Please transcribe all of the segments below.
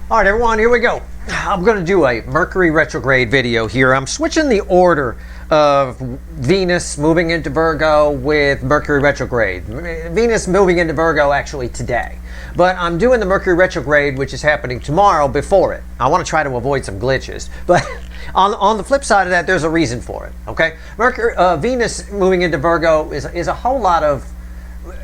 All right, everyone, here we go. I'm going to do a Mercury retrograde video here. I'm switching the order of Venus moving into Virgo with Mercury retrograde. Venus moving into Virgo actually today. But I'm doing the Mercury retrograde, which is happening tomorrow, before it. I want to try to avoid some glitches. But on the flip side of that, there's a reason for it, okay? Venus moving into Virgo is a whole lot of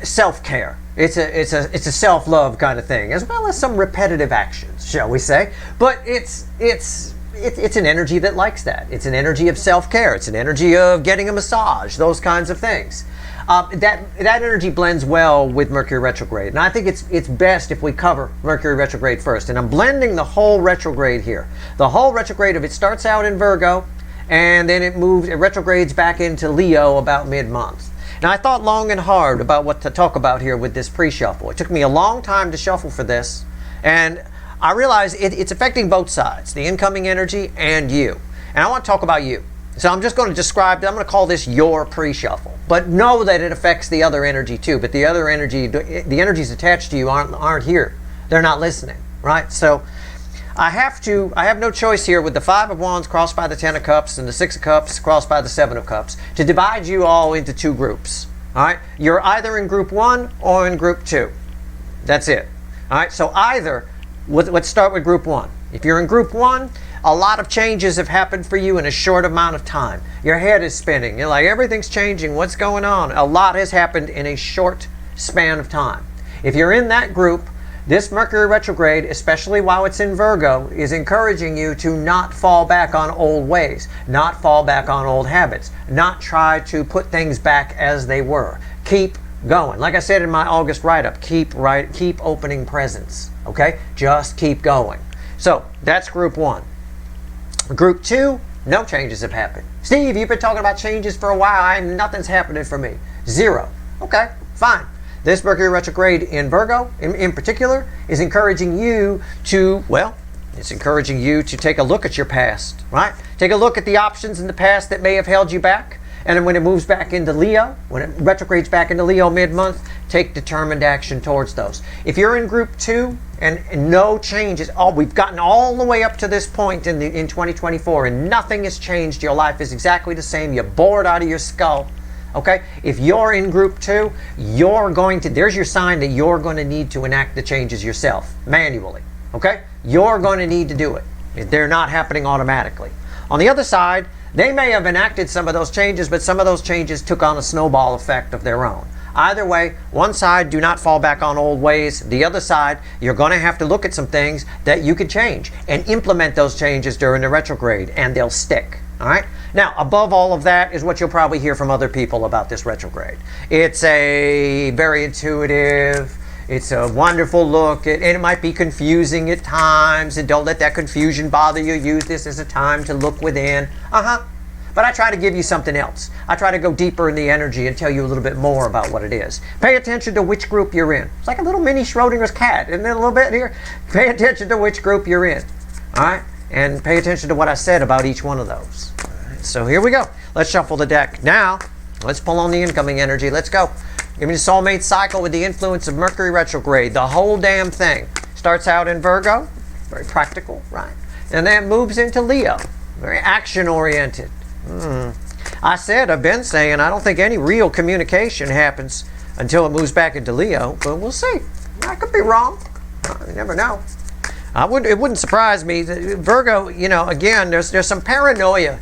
self-care. It's a self-love kind of thing, as well as some repetitive actions, shall we say. But it's an energy that likes that. It's an energy of self-care. It's an energy of getting a massage, those kinds of things. That energy blends well with Mercury retrograde, and I think it's best if we cover Mercury retrograde first. And I'm blending the whole retrograde here. The whole retrograde, if it starts out in Virgo, and then it retrogrades back into Leo about mid-month. Now, I thought long and hard about what to talk about here with this pre-shuffle. It took me a long time to shuffle for this, and I realized it's affecting both sides, the incoming energy and you. And I want to talk about you. So I'm just going to describe, I'm going to call this your pre-shuffle. But know that it affects the other energy too. But the other energy, the energies attached to you aren't here. They're not listening, right? So I have no choice here with the Five of Wands crossed by the Ten of Cups and the Six of Cups crossed by the Seven of Cups to divide you all into two groups. All right? You're either in group 1 or in group 2. That's it. All right? So let's start with group 1. If you're in group 1, a lot of changes have happened for you in a short amount of time. Your head is spinning. You're like, everything's changing. What's going on? A lot has happened in a short span of time. If you're in that group, this Mercury retrograde, especially while it's in Virgo, is encouraging you to not fall back on old ways, not fall back on old habits, not try to put things back as they were. Keep going. Like I said in my August write-up, keep opening presents, okay? Just keep going. So that's group 1. Group 2, no changes have happened. Steve, you've been talking about changes for a while. Nothing's happening for me. 0. Okay, fine. This Mercury retrograde in Virgo, in particular, is encouraging you to, it's encouraging you to take a look at your past, right? Take a look at the options in the past that may have held you back. And then when it moves back into Leo, when it retrogrades back into Leo mid-month, take determined action towards those. If you're in group 2 and no changes, we've gotten all the way up to this point in 2024 and nothing has changed, your life is exactly the same, you're bored out of your skull. Okay, if you're in group 2, there's your sign that you're going to need to enact the changes yourself, manually. Okay, you're going to need to do it. They're not happening automatically. On the other side, they may have enacted some of those changes, but some of those changes took on a snowball effect of their own. Either way, one side, do not fall back on old ways. The other side, you're going to have to look at some things that you could change and implement those changes during the retrograde, and they'll stick. All right. Now, above all of that is what you'll probably hear from other people about this retrograde. It's a very intuitive, it's a wonderful look, and it might be confusing at times, and don't let that confusion bother you. Use this as a time to look within. But I try to give you something else. I try to go deeper in the energy and tell you a little bit more about what it is. Pay attention to which group you're in. It's like a little mini Schrodinger's cat, isn't it, a little bit here? Pay attention to which group you're in. All right? And pay attention to what I said about each one of those. Right, so here we go. Let's shuffle the deck. Now, let's pull on the incoming energy. Let's go. Give me the soulmate cycle with the influence of Mercury retrograde. The whole damn thing. Starts out in Virgo. Very practical, right? And then moves into Leo. Very action-oriented. I've been saying, I don't think any real communication happens until it moves back into Leo. But we'll see. I could be wrong. You never know. It wouldn't surprise me. Virgo, again, there's some paranoia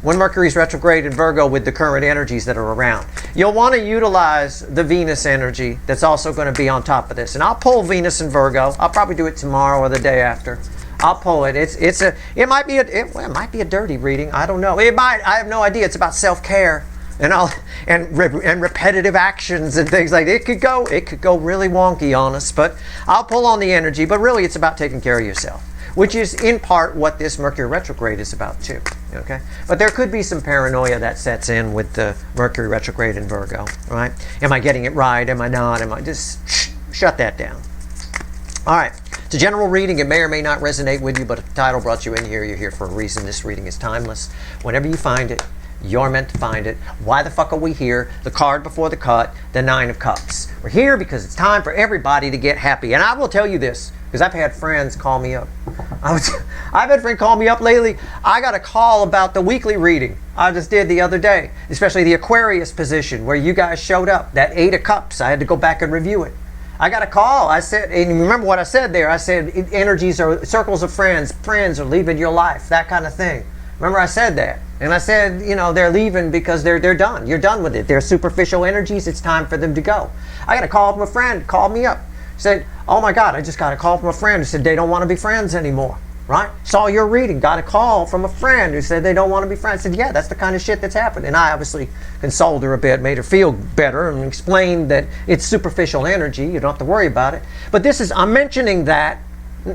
when Mercury's retrograde in Virgo with the current energies that are around. You'll want to utilize the Venus energy that's also going to be on top of this. And I'll pull Venus in Virgo. I'll probably do it tomorrow or the day after. I'll pull it. It might be a dirty reading. I don't know. I have no idea. It's about self-care and repetitive actions and things like that. It could go really wonky on us, but I'll pull on the energy. But really, it's about taking care of yourself, which is in part what this Mercury retrograde is about too. Okay, but there could be some paranoia that sets in with the Mercury retrograde in Virgo. Right? Am I getting it right? Am I not? Am I just shut that down? All right. It's a general reading. It may or may not resonate with you, but if the title brought you in here, you're here for a reason. This reading is timeless. Whenever you find it, You're meant to find it. Why the fuck are we here? The card before the cut, the Nine of Cups. We're here because it's time for everybody to get happy. And I will tell you this, because I've had friends call me up. I've had friends call me up lately. I got a call about the weekly reading I just did the other day, especially the Aquarius position where you guys showed up, that Eight of Cups. I had to go back and review it. I got a call. I said, and remember what I said there? I said energies are circles of friends. Friends are leaving your life, that kind of thing. Remember I said that? And I said, you know, they're leaving because they're done. You're done with it. They're superficial energies. It's time for them to go. I got a call from a friend. Called me up. Said, oh my God, I just got a call from a friend who said they don't want to be friends anymore. Right? Saw your reading. Got a call from a friend who said they don't want to be friends. I said, yeah, that's the kind of shit that's happened. And I obviously consoled her a bit, made her feel better, and explained that it's superficial energy. You don't have to worry about it. But I'm mentioning that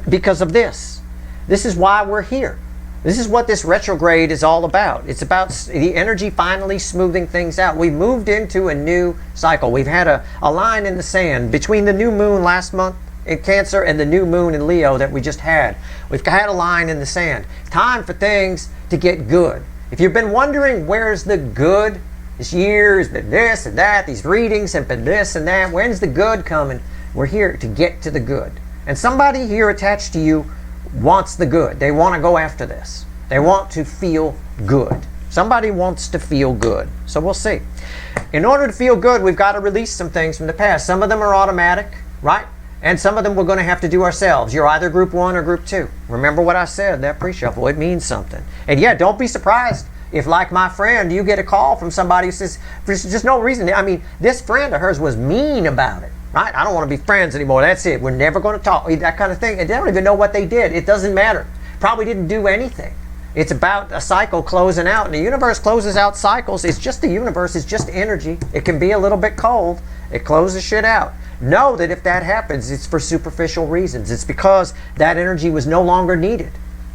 because of this. This is why we're here. This is what this retrograde is all about. It's about the energy finally smoothing things out. We moved into a new cycle. We've had a line in the sand between the new moon last month in Cancer and the new moon in Leo that we just had. We've had a line in the sand. Time for things to get good. If you've been wondering where's the good, this year has been this and that, these readings have been this and that, when's the good coming? We're here to get to the good. And somebody here attached to you wants the good. They want to go after this. They want to feel good. Somebody wants to feel good. So we'll see. In order to feel good, we've got to release some things from the past. Some of them are automatic, right? And some of them we're going to have to do ourselves. You're either group 1 or group 2. Remember what I said, that pre-shuffle. It means something. And yeah, don't be surprised if, like my friend, you get a call from somebody who says, for just no reason. I mean, this friend of hers was mean about it. Right? I don't want to be friends anymore. That's it. We're never going to talk. That kind of thing. And they don't even know what they did. It doesn't matter. Probably didn't do anything. It's about a cycle closing out. And the universe closes out cycles. It's just the universe. It's just energy. It can be a little bit cold. It closes shit out. Know that if that happens, it's for superficial reasons. It's because that energy was no longer needed.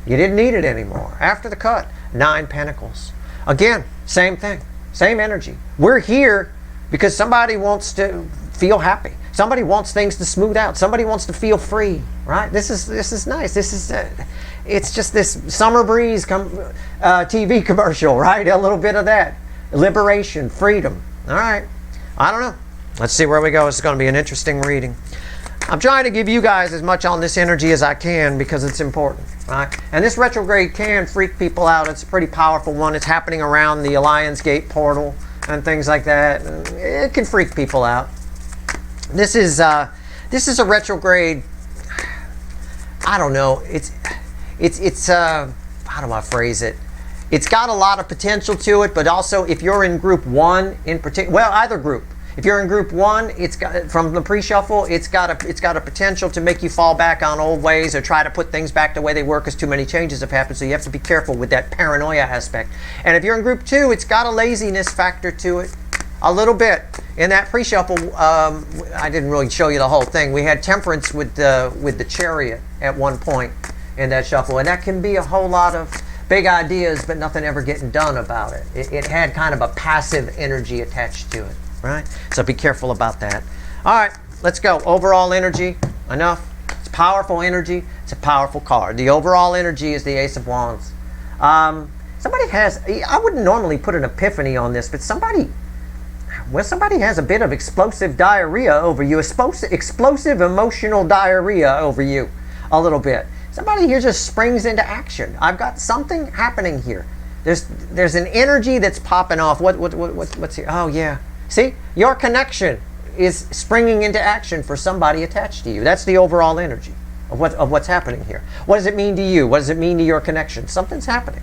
You didn't need it anymore. After the cut, 9 Pentacles. Again, same thing. Same energy. We're here because somebody wants to feel happy. Somebody wants things to smooth out. Somebody wants to feel free, right? This is nice. This is it's just this summer breeze TV commercial, right? A little bit of that. Liberation, freedom. All right. I don't know. Let's see where we go. It's going to be an interesting reading. I'm trying to give you guys as much on this energy as I can because it's important, right? And this retrograde can freak people out. It's a pretty powerful one. It's happening around the Alliance Gate portal and things like that. It can freak people out. This is a retrograde. I don't know. It's how do I phrase it? It's got a lot of potential to it, but also if you're in group 1 in particular, well, either group. If you're in group 1, it's got, from the pre-shuffle, it's got a potential to make you fall back on old ways or try to put things back the way they were because too many changes have happened. So you have to be careful with that paranoia aspect. And if you're in group 2, it's got a laziness factor to it. A little bit. In that pre-shuffle, I didn't really show you the whole thing. We had Temperance with the Chariot at one point in that shuffle. And that can be a whole lot of big ideas, but nothing ever getting done about it. It had kind of a passive energy attached to it, right? So be careful about that. All right, let's go. Overall energy, enough. It's powerful energy. It's a powerful card. The overall energy is the Ace of Wands. Somebody has, I wouldn't normally put an epiphany on this, but somebody has a bit of explosive diarrhea over you, explosive emotional diarrhea over you a little bit. Somebody here just springs into action. I've got something happening here. There's an energy that's popping off. What's here? Oh yeah. See, your connection is springing into action for somebody attached to you. That's the overall energy of what's happening here. What does it mean to you? What does it mean to your connection? Something's happening.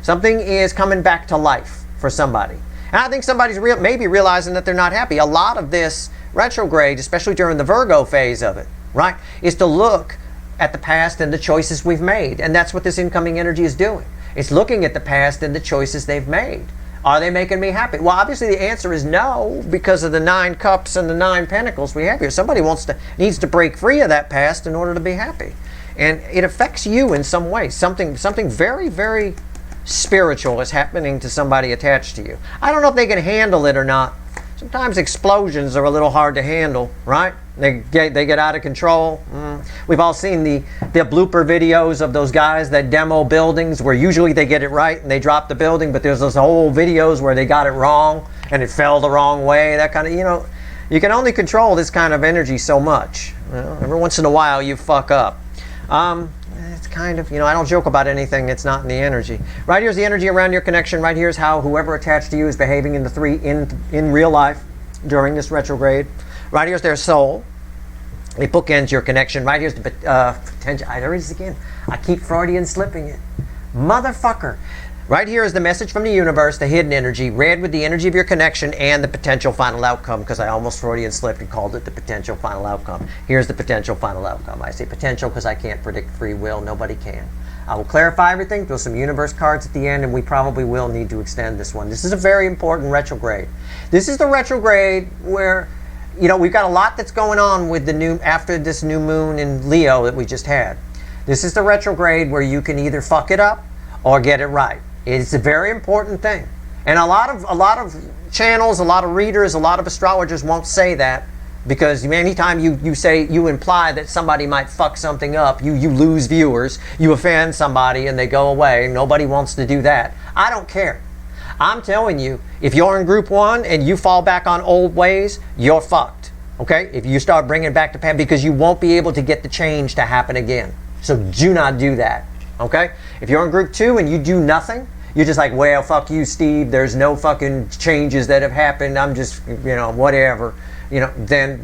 Something is coming back to life for somebody. And I think somebody's maybe realizing that they're not happy. A lot of this retrograde, especially during the Virgo phase of it, right, is to look at the past and the choices we've made. And that's what this incoming energy is doing. It's looking at the past and the choices they've made. Are they making me happy? Well, obviously the answer is no, because of the 9 Cups and the 9 Pentacles we have here. Somebody needs to break free of that past in order to be happy. And it affects you in some way. Something very, very spiritual is happening to somebody attached to you. I don't know if they can handle it or not. Sometimes explosions are a little hard to handle, right? They get out of control. We've all seen the blooper videos of those guys that demo buildings where usually they get it right and they drop the building, but there's those whole videos where they got it wrong and it fell the wrong way. That kind of, you can only control this kind of energy so much. Every once in a while you fuck up. It's kind of, I don't joke about anything that's not in the energy. Right here's the energy around your connection. Right here's how whoever attached to you is behaving in the three in real life during this retrograde. Right here's their soul. It bookends your connection. Right here's the potential. There it is again. I keep Freudian slipping it. Motherfucker. Right here is the message from the universe, the hidden energy, read with the energy of your connection and the potential final outcome, because I almost Freudian slipped and called it the potential final outcome. Here's the potential final outcome. I say potential because I can't predict free will. Nobody can. I will clarify everything, throw some universe cards at the end, and we probably will need to extend this one. This is a very important retrograde. This is the retrograde where, we've got a lot that's going on with after this new moon in Leo that we just had. This is the retrograde where you can either fuck it up or get it right. It's a very important thing. And a lot of channels, a lot of readers, a lot of astrologers won't say that, because anytime you imply that somebody might fuck something up, you lose viewers, you offend somebody and they go away. Nobody wants to do that. I don't care. I'm telling you, if you're in group 1 and you fall back on old ways, you're fucked. Okay? If you start bringing it back to path, because you won't be able to get the change to happen again. So do not do that. Okay? If you're in group 2 and you do nothing, you're just like, well, fuck you, Steve. There's no fucking changes that have happened. I'm just, whatever. Then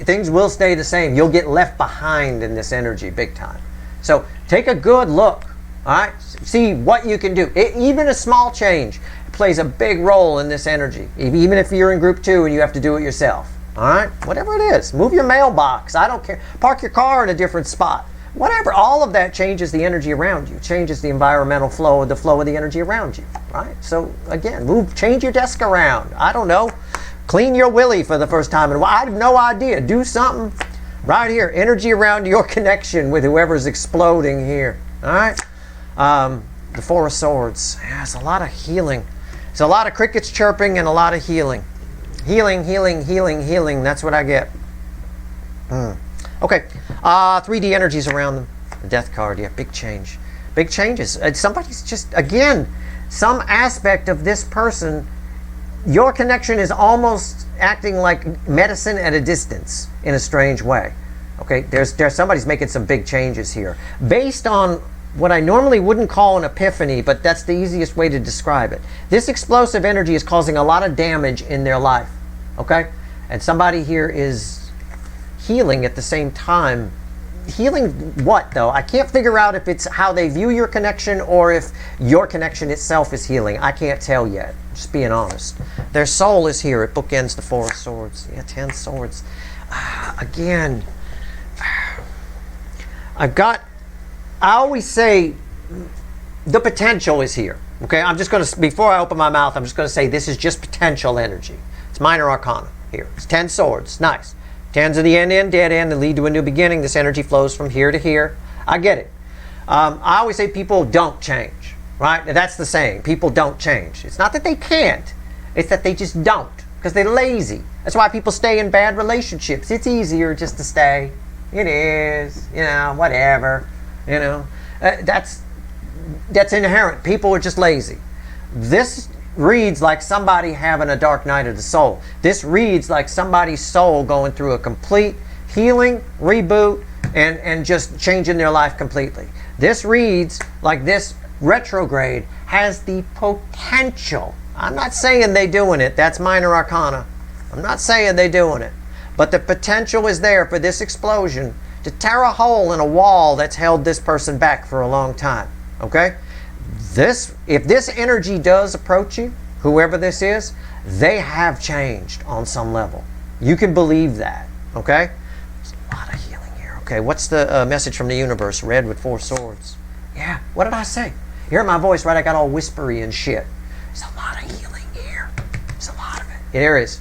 things will stay the same. You'll get left behind in this energy big time. So take a good look. All right? See what you can do. Even a small change plays a big role in this energy. Even if you're in group 2 and you have to do it yourself. All right? Whatever it is. Move your mailbox. I don't care. Park your car in a different spot. Whatever, all of that changes the energy around you, changes the environmental flow, the flow of the energy around you, right? So again, change your desk around. I don't know, clean your willy for the first time in a while. I have no idea. Do something right here. Energy around your connection with whoever's exploding here. All right. The Four of Swords. Yeah, it's a lot of healing. It's a lot of crickets chirping and a lot of healing. Healing, healing, healing, healing. That's what I get. Okay, 3D energies around them. The Death card, yeah, big change. Big changes. Somebody's just, again, some aspect of this person, your connection is almost acting like medicine at a distance in a strange way. Okay, there's somebody's making some big changes here. Based on what I normally wouldn't call an epiphany, but that's the easiest way to describe it. This explosive energy is causing a lot of damage in their life. Okay? And somebody here is healing at the same time. Healing what, though? I can't figure out if it's how they view your connection or if your connection itself is healing. I can't tell yet, just being honest. Their soul is here. It bookends the Four of Swords. Yeah, 10 swords. Again, I always say the potential is here. Okay, I'm just going to, before I open my mouth, I'm just going to say this is just potential energy. It's minor arcana here. It's 10 swords. Nice. 10s are the end, dead end, that lead to a new beginning. This energy flows from here to here. I get it. I always say people don't change, right? That's the saying. People don't change. It's not that they can't. It's that they just don't, because they're lazy. That's why people stay in bad relationships. It's easier just to stay. It is, whatever. That's inherent. People are just lazy. This reads like somebody having a dark night of the soul. This reads like somebody's soul going through a complete healing, reboot, and just changing their life completely. This reads like this retrograde has the potential. I'm not saying they're doing it. That's minor arcana. I'm not saying they're doing it. But the potential is there for this explosion to tear a hole in a wall that's held this person back for a long time. Okay? If this energy does approach you, whoever this is, they have changed on some level. You can believe that, okay? There's a lot of healing here. Okay, what's the message from the universe? Red with 4 swords. Yeah, what did I say? You heard my voice, right? I got all whispery and shit. There's a lot of healing here. There's a lot of it. There it is.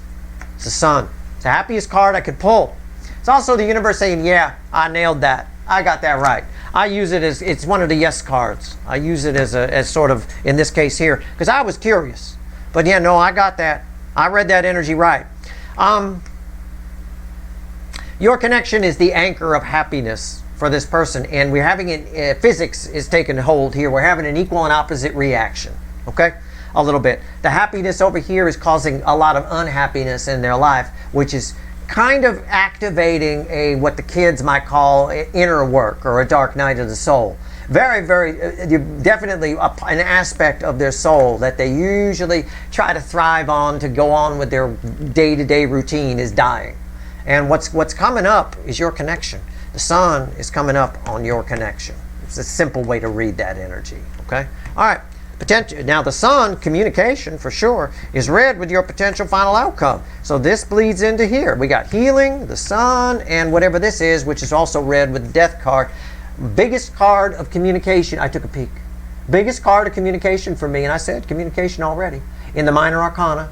It's the sun. It's the happiest card I could pull. It's also the universe saying, yeah, I nailed that. I got that right. I use it as, it's one of the yes cards. I use it as sort of, in this case here, because I was curious. But yeah, no, I got that. I read that energy right. Your connection is the anchor of happiness for this person, and we're having physics is taking hold here. We're having an equal and opposite reaction, okay? A little bit. The happiness over here is causing a lot of unhappiness in their life, which is kind of activating what the kids might call inner work or a dark night of the soul. Very, very, definitely an aspect of their soul that they usually try to thrive on to go on with their day-to-day routine is dying. And what's coming up is your connection. The sun is coming up on your connection. It's a simple way to read that energy, okay? All right, potential. Now the sun, communication for sure, is red with your potential final outcome. So this bleeds into here. We got healing, the sun, and whatever this is, which is also red with the death card. Biggest card of communication, I took a peek. Biggest card of communication for me, and I said communication already, in the minor arcana.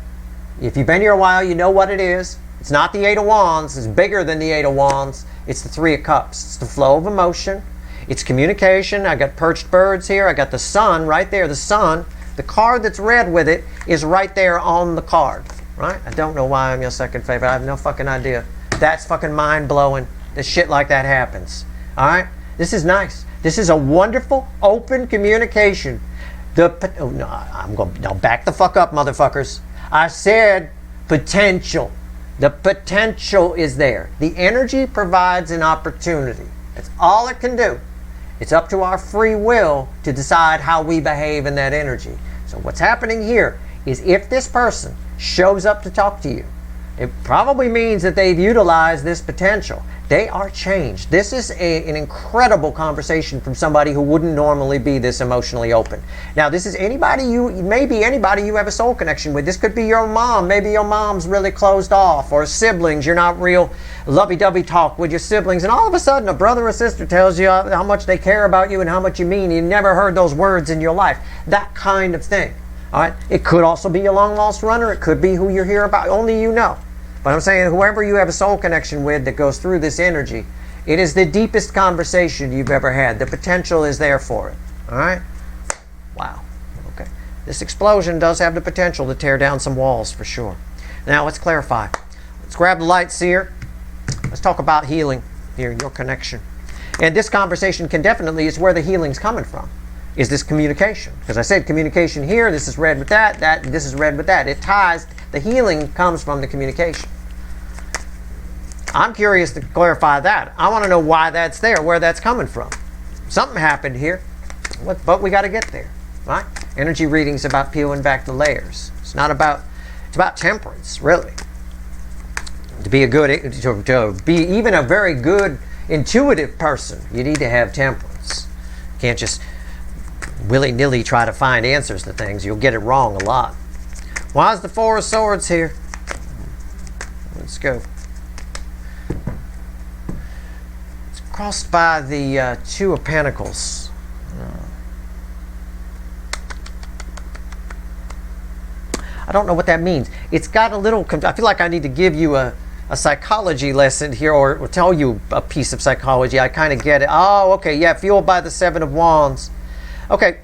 If you've been here a while, you know what it is. It's not the Eight of Wands. It's bigger than the Eight of Wands. It's the Three of Cups. It's the flow of emotion. It's communication. I got perched birds here. I got the sun right there. The sun. The card that's red with it is right there on the card. Right? I don't know why I'm your second favorite. I have no fucking idea. That's fucking mind-blowing that shit like that happens. Alright? This is nice. This is a wonderful, open communication. Now back the fuck up, motherfuckers. I said potential. The potential is there. The energy provides an opportunity. That's all it can do. It's up to our free will to decide how we behave in that energy. So what's happening here is if this person shows up to talk to you, it probably means that they've utilized this potential. They are changed. This is an incredible conversation from somebody who wouldn't normally be this emotionally open. Now, this is maybe anybody you have a soul connection with. This could be your mom. Maybe your mom's really closed off, or siblings. You're not real lovey-dovey talk with your siblings, and all of a sudden a brother or sister tells you how much they care about you and how much you mean. You never heard those words in your life. That kind of thing. All right. It could also be a long-lost runner. It could be who you're here about. Only you know. But I'm saying whoever you have a soul connection with that goes through this energy, it is the deepest conversation you've ever had. The potential is there for it. All right? Wow. Okay. This explosion does have the potential to tear down some walls for sure. Now let's clarify. Let's grab the light, seer. Let's talk about healing here, your connection. And this conversation is where the healing's coming from. Is this communication? Because I said communication here, this is red with that, this is red with that. It ties, the healing comes from the communication. I'm curious to clarify that. I want to know why that's there, where that's coming from. Something happened here, but we got to get there, right? Energy reading's about peeling back the layers. It's about temperance, really. To be even a very good intuitive person, you need to have temperance. You can't just willy-nilly try to find answers to things. You'll get it wrong a lot. Why is the Four of Swords here? Let's go. It's crossed by the Two of Pentacles. I don't know what that means. It's got a little... I feel like I need to give you a psychology lesson here, or tell you a piece of psychology. I kind of get it. Oh, okay, yeah, fueled by the Seven of Wands. Okay.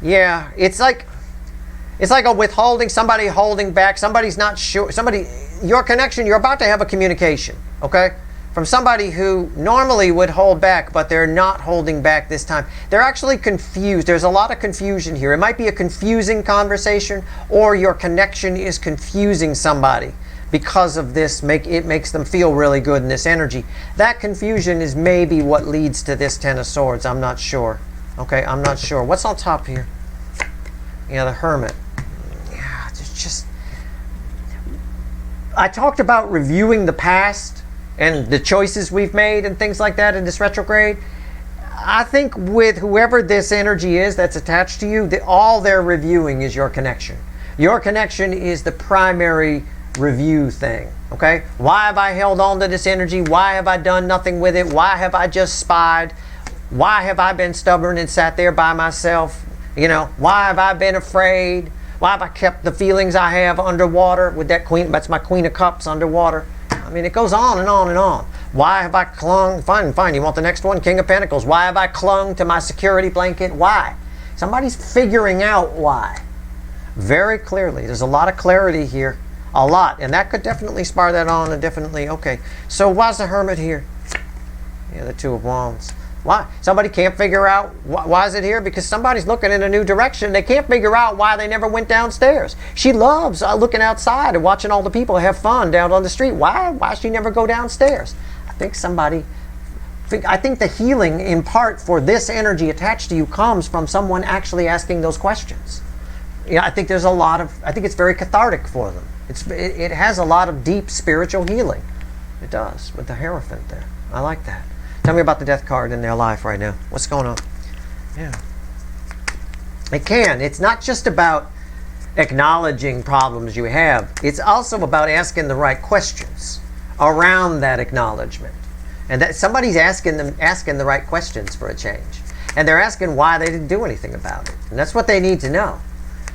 Yeah, it's like a withholding, somebody holding back, somebody's not sure, your connection, you're about to have a communication, okay? From somebody who normally would hold back, but they're not holding back this time. They're actually confused. There's a lot of confusion here. It might be a confusing conversation, or your connection is confusing somebody. Because of this, it makes them feel really good in this energy. That confusion is maybe what leads to this Ten of Swords. I'm not sure. Okay, I'm not sure. What's on top here? Yeah, the Hermit. Yeah, it's just... I talked about reviewing the past and the choices we've made and things like that in this retrograde. I think with whoever this energy is that's attached to you, all they're reviewing is your connection. Your connection is the primary review thing, okay? Why have I held on to this energy? Why have I done nothing with it? Why have I just spied? Why have I been stubborn and sat there by myself? You know, why have I been afraid? Why have I kept the feelings I have underwater with that Queen? That's my Queen of Cups underwater. I mean, it goes on and on and on. Why have I clung? Fine. You want the next one? King of Pentacles. Why have I clung to my security blanket? Why? Somebody's figuring out why. Very clearly. There's a lot of clarity here. a lot. And that could definitely spar that on and definitely, okay. So why's the Hermit here? Yeah, the Two of Wands. Why? Somebody can't figure out why is it here? Because somebody's looking in a new direction. They can't figure out why they never went downstairs. She loves looking outside and watching all the people have fun down on the street. Why she never go downstairs? I think the healing in part for this energy attached to you comes from someone actually asking those questions. Yeah, I think there's I think it's very cathartic for them. It has a lot of deep spiritual healing. It does, with the Hierophant there. I like that. Tell me about the Death card in their life right now. What's going on? Yeah. It can. It's not just about acknowledging problems you have. It's also about asking the right questions around that acknowledgement. And that somebody's asking the right questions for a change. And they're asking why they didn't do anything about it. And that's what they need to know.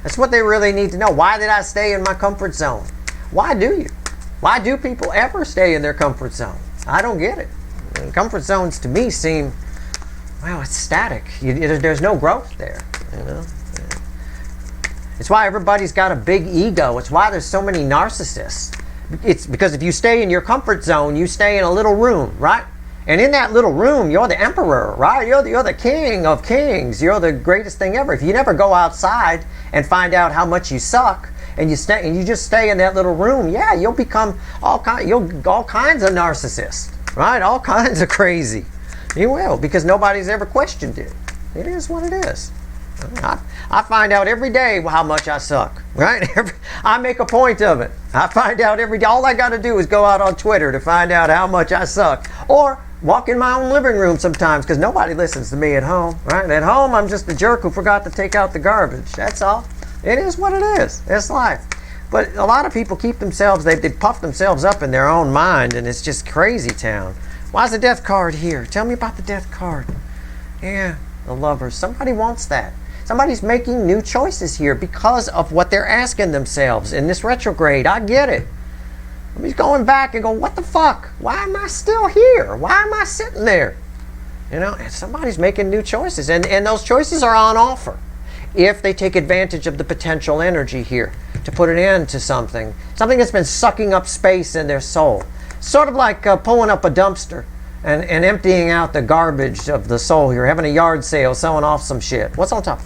That's what they really need to know. Why did I stay in my comfort zone? Why do you? Why do people ever stay in their comfort zone? I don't get it. Comfort zones to me seem, well, it's static. There's no growth there. You know? It's why everybody's got a big ego. It's why there's so many narcissists. It's because if you stay in your comfort zone, you stay in a little room, right? And in that little room, you're the emperor, right? You're the king of kings. You're the greatest thing ever. If you never go outside and find out how much you suck, and you just stay in that little room, yeah, you'll become all kinds of narcissists. Right? All kinds of crazy. You will, because nobody's ever questioned it. It is what it is. I find out every day how much I suck. Right? I make a point of it. I find out every day. All I got to do is go out on Twitter to find out how much I suck. Or walk in my own living room sometimes, because nobody listens to me at home. Right? At home, I'm just a jerk who forgot to take out the garbage. That's all. It is what it is. It's life. But a lot of people keep themselves, they puff themselves up in their own mind, and it's just crazy town. Why's the Death card here? Tell me about the Death card. Yeah, the Lovers. Somebody wants that. Somebody's making new choices here because of what they're asking themselves in this retrograde. I get it. Somebody's going back and going, what the fuck? Why am I still here? Why am I sitting there? You know, and somebody's making new choices, and those choices are on offer if they take advantage of the potential energy here to put an end to something that's been sucking up space in their soul. Sort of like pulling up a dumpster and emptying out the garbage of the soul here, having a yard sale, selling off some shit. What's on top?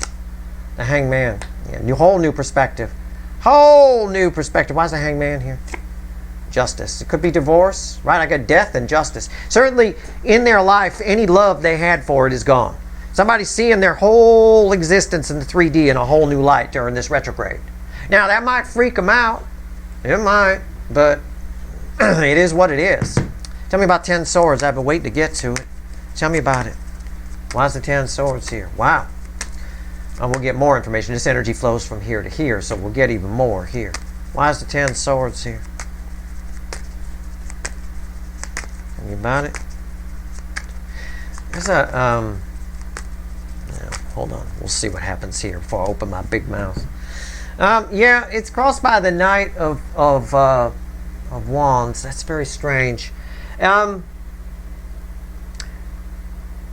The Hangman. Yeah, whole new perspective. Whole new perspective. Why is the Hangman here? Justice. It could be divorce, right? I got death and justice. Certainly in their life, any love they had for it is gone. Somebody's seeing their whole existence in the 3D in a whole new light during this retrograde. Now, that might freak them out. It might, but it is what it is. Tell me about 10 Swords. I've been waiting to get to it. Tell me about it. Why is the 10 Swords here? Wow. And we'll get more information. This energy flows from here to here, so we'll get even more here. Why is the 10 Swords here? Tell me about it. There's a, hold on. We'll see what happens here before I open my big mouth. Yeah, it's crossed by the Knight of Wands. That's very strange.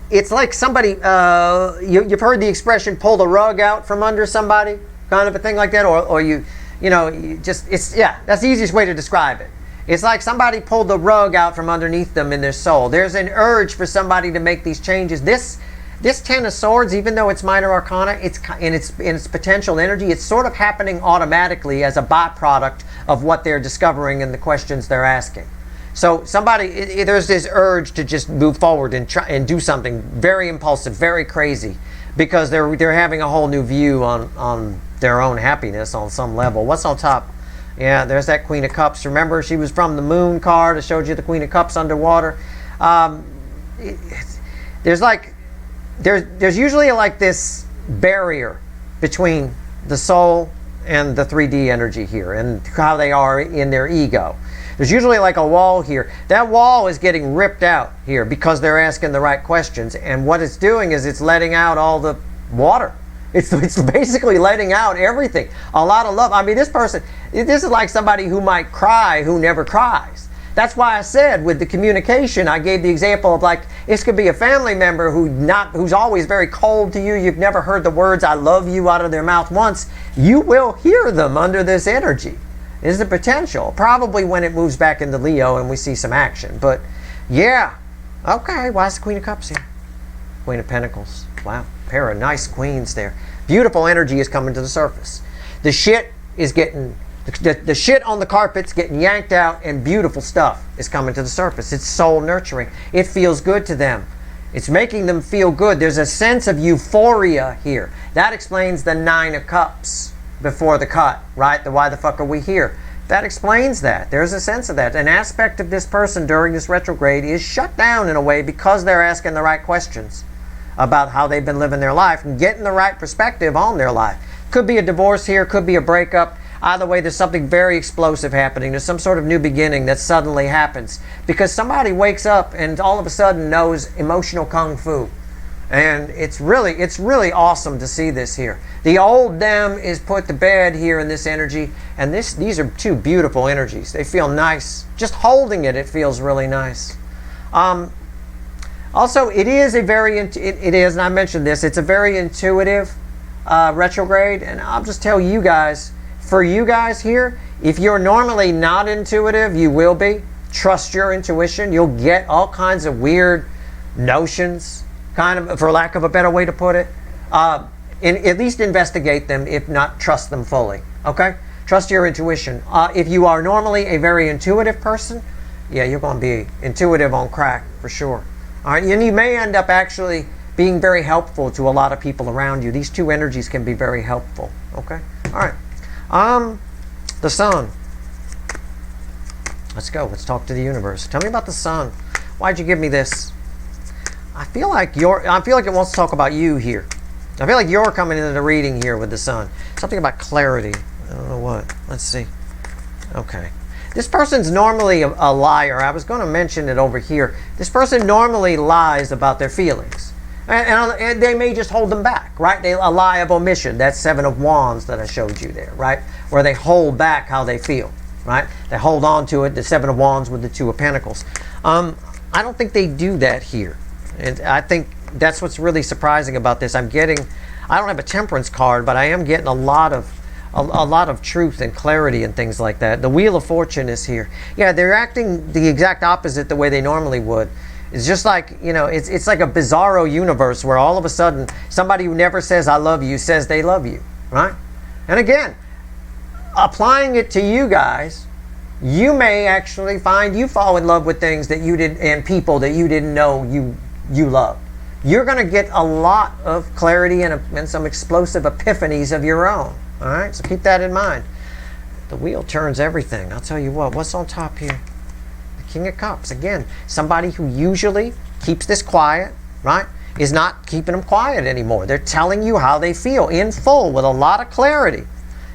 It's like somebody, you've heard the expression pull the rug out from under somebody, kind of a thing like that, or that's the easiest way to describe it. It's like somebody pulled the rug out from underneath them in their soul. There's an urge for somebody to make these changes. This 10 of Swords, even though it's minor arcana, it's in its potential energy, it's sort of happening automatically as a byproduct of what they're discovering and the questions they're asking. So there's this urge to just move forward and try and do something very impulsive, very crazy, because they're having a whole new view on their own happiness on some level. What's on top? Yeah, there's that Queen of Cups. Remember, she was from the Moon card. I showed you the Queen of Cups underwater. There's usually like this barrier between the soul and the 3D energy here and how they are in their ego. There's usually like a wall here. That wall is getting ripped out here because they're asking the right questions, and what it's doing is it's letting out all the water. It's basically letting out everything. A lot of love. I mean, this is like somebody who might cry who never cries. That's why I said with the communication, I gave the example of like, this could be a family member who's always very cold to you. You've never heard the words, I love you, out of their mouth once. You will hear them under this energy. There's the potential. Probably when it moves back into Leo and we see some action. But yeah. Okay, why is the Queen of Cups here? Queen of Pentacles. Wow. Pair of nice queens there. Beautiful energy is coming to the surface. The shit is getting... The shit on the carpet's getting yanked out, and beautiful stuff is coming to the surface. It's soul nurturing. It feels good to them. It's making them feel good. There's a sense of euphoria here. That explains the 9 of Cups before the cut, right? The why the fuck are we here? That explains that. There's a sense of that. An aspect of this person during this retrograde is shut down in a way because they're asking the right questions about how they've been living their life and getting the right perspective on their life. Could be a divorce here, could be a breakup. Either way, there's something very explosive happening. There's some sort of new beginning that suddenly happens because somebody wakes up and all of a sudden knows emotional kung fu. And it's really awesome to see this here. The old them is put to bed here in this energy, and these are two beautiful energies. They feel nice. Just holding it feels really nice. Also, it is, and I mentioned this, it's a very intuitive retrograde, and I'll just tell you guys, for you guys here, if you're normally not intuitive, you will be. Trust your intuition. You'll get all kinds of weird notions, kind of, for lack of a better way to put it. At least investigate them, if not trust them fully. Okay? Trust your intuition. If you are normally a very intuitive person, yeah, you're going to be intuitive on crack for sure. All right, and you may end up actually being very helpful to a lot of people around you. These two energies can be very helpful. Okay? All right. The sun. Let's go. Let's talk to the universe. Tell me about the sun. Why'd you give me this? I feel like it wants to talk about you here. I feel like you're coming into the reading here with the sun. Something about clarity. I don't know what. Let's see. Okay. This person's normally a liar. I was going to mention it over here. This person normally lies about their feelings. And they may just hold them back, right? A lie of omission. That's 7 of Wands that I showed you there, right? Where they hold back how they feel, right? They hold on to it, the 7 of Wands with the 2 of Pentacles. I don't think they do that here. And I think that's what's really surprising about this. I don't have a temperance card, but I am getting a lot of truth and clarity and things like that. The Wheel of Fortune is here. Yeah, they're acting the exact opposite the way they normally would. It's just like, it's like a bizarro universe where all of a sudden somebody who never says I love you says they love you, right? And again, applying it to you guys, you may actually find you fall in love with things that you didn't, and people that you didn't know you loved. You're going to get a lot of clarity and some explosive epiphanies of your own. All right, so keep that in mind. The wheel turns everything. I'll tell you what's on top here? King of Cups. Again, somebody who usually keeps this quiet, right, is not keeping them quiet anymore. They're telling you how they feel in full with a lot of clarity.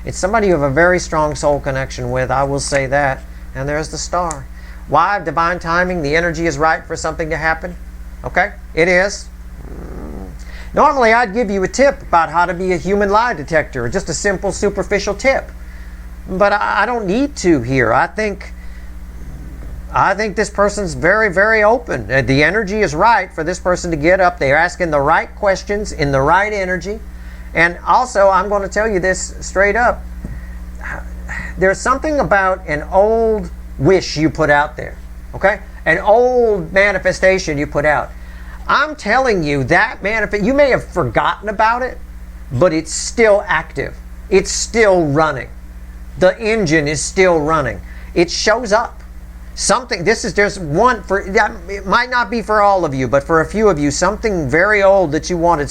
It's somebody you have a very strong soul connection with, I will say that. And there's the star. Why? Divine timing. The energy is right for something to happen. Okay? It is. Normally, I'd give you a tip about how to be a human lie detector, just a simple, superficial tip. But I don't need to here. I think this person's very, very open. The energy is right for this person to get up. They're asking the right questions in the right energy. And also, I'm going to tell you this straight up. There's something about an old wish you put out there. Okay? An old manifestation you put out. I'm telling you, that you may have forgotten about it, but it's still active. It's still running. The engine is still running. It shows up. There's one for, it might not be for all of you, but for a few of you, something very old that you wanted,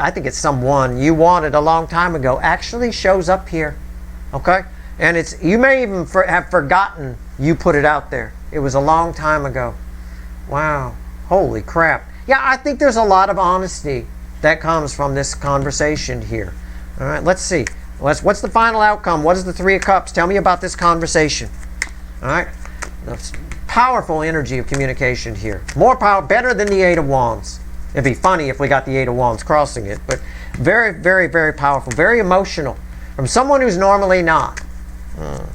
I think it's someone you wanted a long time ago, actually shows up here. Okay? And you may even have forgotten you put it out there. It was a long time ago. Wow. Holy crap. Yeah, I think there's a lot of honesty that comes from this conversation here. All right, let's see. What's the final outcome? What is the 3 of Cups? Tell me about this conversation. All right, that's powerful energy of communication here. More power, better than the 8 of Wands. It'd be funny if we got the 8 of Wands crossing it, but very, very, very powerful, very emotional from someone who's normally not. I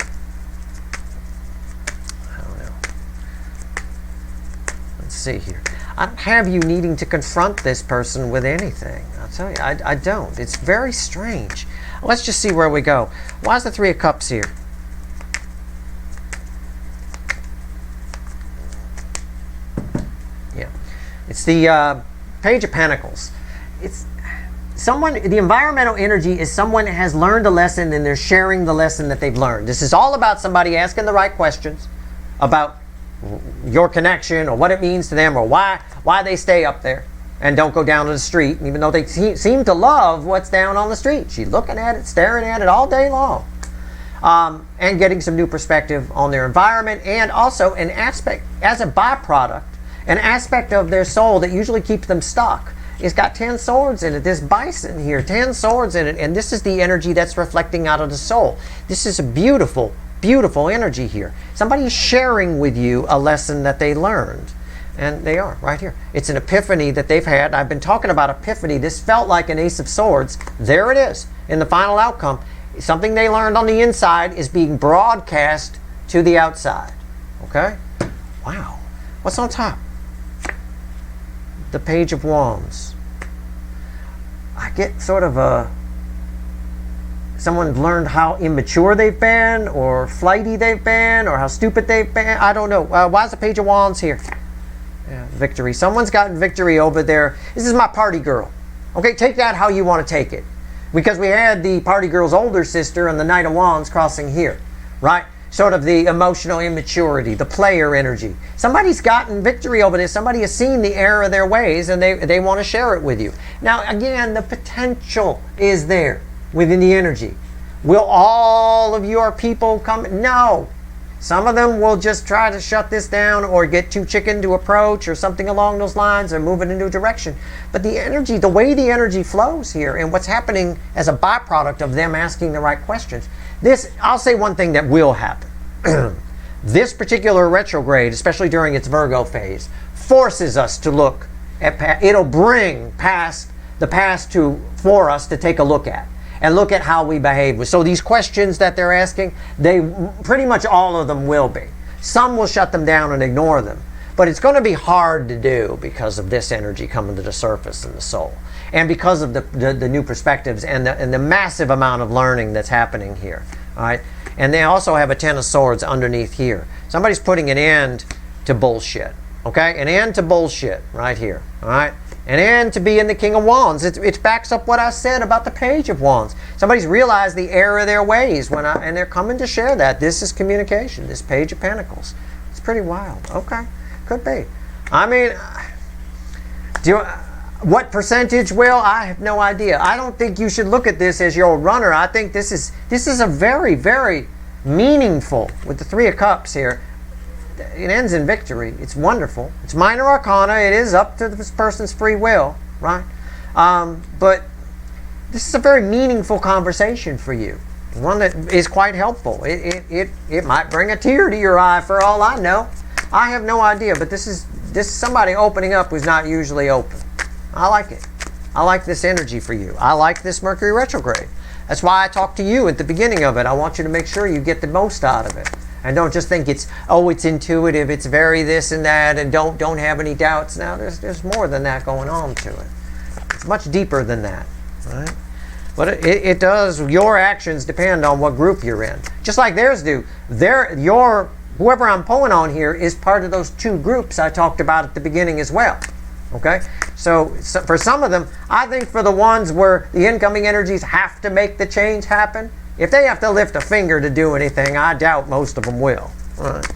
don't know. Let's see here. I don't have you needing to confront this person with anything. I'll tell you, I don't. It's very strange. Let's just see where we go. Why is the Three of Cups here? Yeah. It's the Page of Pentacles. It's someone, the environmental energy is someone that has learned a lesson and they're sharing the lesson that they've learned. This is all about somebody asking the right questions about your connection or what it means to them or why they stay up there and don't go down to the street, even though they seem to love what's down on the street. She's looking at it, staring at it all day long. And getting some new perspective on their environment, and also an aspect, as a byproduct, an aspect of their soul that usually keeps them stuck. It's got 10 swords in it. This bison here, 10 swords in it, and this is the energy that's reflecting out of the soul. This is a beautiful, beautiful energy here. Somebody's sharing with you a lesson that they learned. And they are, right here. It's an epiphany that they've had. I've been talking about epiphany. This felt like an Ace of Swords. There it is in the final outcome. Something they learned on the inside is being broadcast to the outside. Okay? Wow. What's on top? The Page of Wands. I get sort of a... Someone learned how immature they've been, or flighty they've been, or how stupid they've been. I don't know. Why is the Page of Wands here? Yeah, victory. Someone's gotten victory over there. This is my party girl. Okay, take that how you want to take it. Because we had the party girl's older sister and the Knight of Wands crossing here. Right? Sort of the emotional immaturity, the player energy. Somebody's gotten victory over this. Somebody has seen the error of their ways and they want to share it with you. Now, again, the potential is there within the energy. Will all of your people come? No. Some of them will just try to shut this down or get too chicken to approach or something along those lines or move it into a direction. But the energy, the way the energy flows here and what's happening as a byproduct of them asking the right questions, this, I'll say one thing that will happen. This particular retrograde, especially during its Virgo phase, forces us to look at, it'll bring the past for us to take a look at. And look at how we behave. So these questions that they're asking, they pretty much all of them will be. Some will shut them down and ignore them. But it's going to be hard to do because of this energy coming to the surface in the soul. And because of the new perspectives and the massive amount of learning that's happening here. All right? And they also have a 10 of Swords underneath here. Somebody's putting an end to bullshit. Okay? An end to bullshit right here. All right? An end to being the King of Wands. It backs up what I said about the Page of Wands. Somebody's realized the error of their ways and they're coming to share that. This is communication. This Page of Pentacles. It's pretty wild. Okay. Could be. I mean, what percentage will? I have no idea. I don't think you should look at this as your runner. I think this is a very, very meaningful, with the Three of Cups here. It ends in victory. It's wonderful. It's minor arcana. It is up to this person's free will, right? But this is a very meaningful conversation for you. One that is quite helpful. It might bring a tear to your eye for all I know. I have no idea, but this is somebody opening up who's not usually open. I like it. I like this energy for you. I like this Mercury retrograde. That's why I talked to you at the beginning of it. I want you to make sure you get the most out of it. And don't just think it's intuitive, it's very this and that, and don't have any doubts. Now, there's more than that going on to it. It's much deeper than that, right? But it does, your actions depend on what group you're in. Just like theirs do. Whoever I'm pulling on here is part of those two groups I talked about at the beginning as well. Okay? So for some of them, I think for the ones where the incoming energies have to make the change happen, if they have to lift a finger to do anything, I doubt most of them will. Right.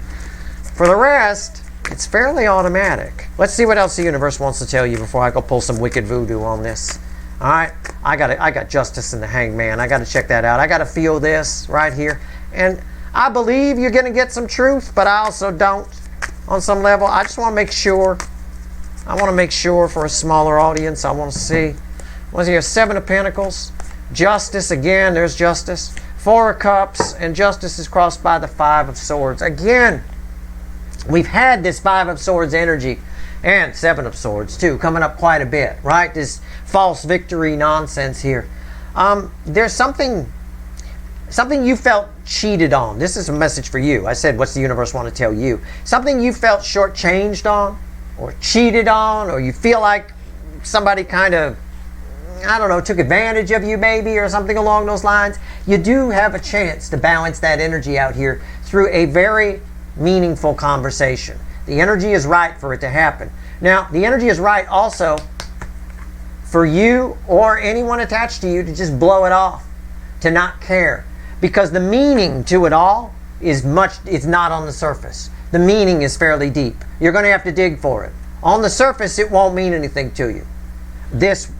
For the rest, it's fairly automatic. Let's see what else the universe wants to tell you before I go pull some wicked voodoo on this. All right, I got Justice in the Hangman. I got to check that out. I got to feel this right here. And I believe you're going to get some truth, but I also don't on some level. I just want to make sure. I want to make sure for a smaller audience. I want to see. What's here? 7 of Pentacles. Justice, again, there's Justice. 4 of Cups, and Justice is crossed by the 5 of Swords. Again, we've had this 5 of Swords energy, and 7 of Swords too, coming up quite a bit, right? This false victory nonsense here. There's something you felt cheated on. This is a message for you. I said, what's the universe want to tell you? Something you felt shortchanged on, or cheated on, or you feel like somebody kind of I don't know, took advantage of you maybe or something along those lines, you do have a chance to balance that energy out here through a very meaningful conversation. The energy is right for it to happen. Now, the energy is right also for you or anyone attached to you to just blow it off, to not care. Because the meaning to it all is it's not on the surface. The meaning is fairly deep. You're going to have to dig for it. On the surface, it won't mean anything to you. This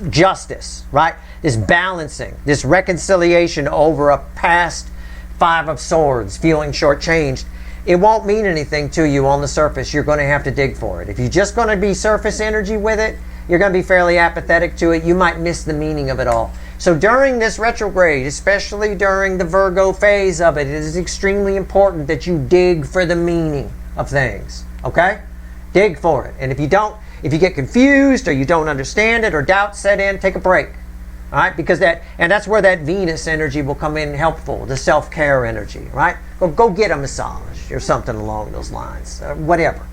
justice, right? This balancing, this reconciliation over a past Five of Swords, feeling shortchanged, it won't mean anything to you on the surface. You're going to have to dig for it. If you're just going to be surface energy with it, you're going to be fairly apathetic to it. You might miss the meaning of it all. So during this retrograde, especially during the Virgo phase of it, it is extremely important that you dig for the meaning of things. Okay? Dig for it. And if you don't, if you get confused or you don't understand it or doubt set in, take a break. All right? Because that's where that Venus energy will come in helpful, the self-care energy, right? Go get a massage or something along those lines, whatever.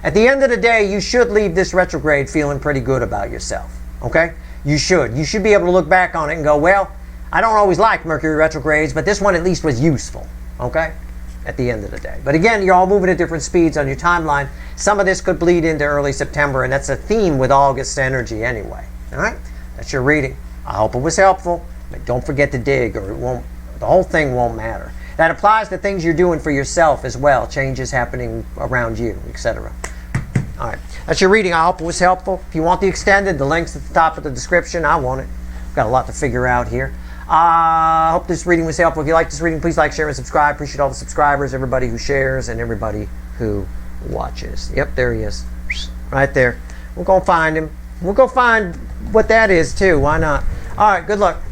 At the end of the day, you should leave this retrograde feeling pretty good about yourself, okay? You should. You should be able to look back on it and go, well, I don't always like Mercury retrogrades, but this one at least was useful, okay? At the end of the day. But again, you're all moving at different speeds on your timeline. Some of this could bleed into early September, and that's a theme with August energy anyway, all right? That's your reading. I hope it was helpful, but don't forget to dig or the whole thing won't matter. That applies to things you're doing for yourself as well, changes happening around you, etc. All right, that's your reading. I hope it was helpful. If you want the extended, the link's at the top of the description. I want it. I've got a lot to figure out here. I hope this reading was helpful. If you like this reading, please like, share, and subscribe. Appreciate all the subscribers, everybody who shares, and everybody who watches. Yep, there he is. Right there. We'll go find him. We'll go find what that is, too. Why not? All right, good luck.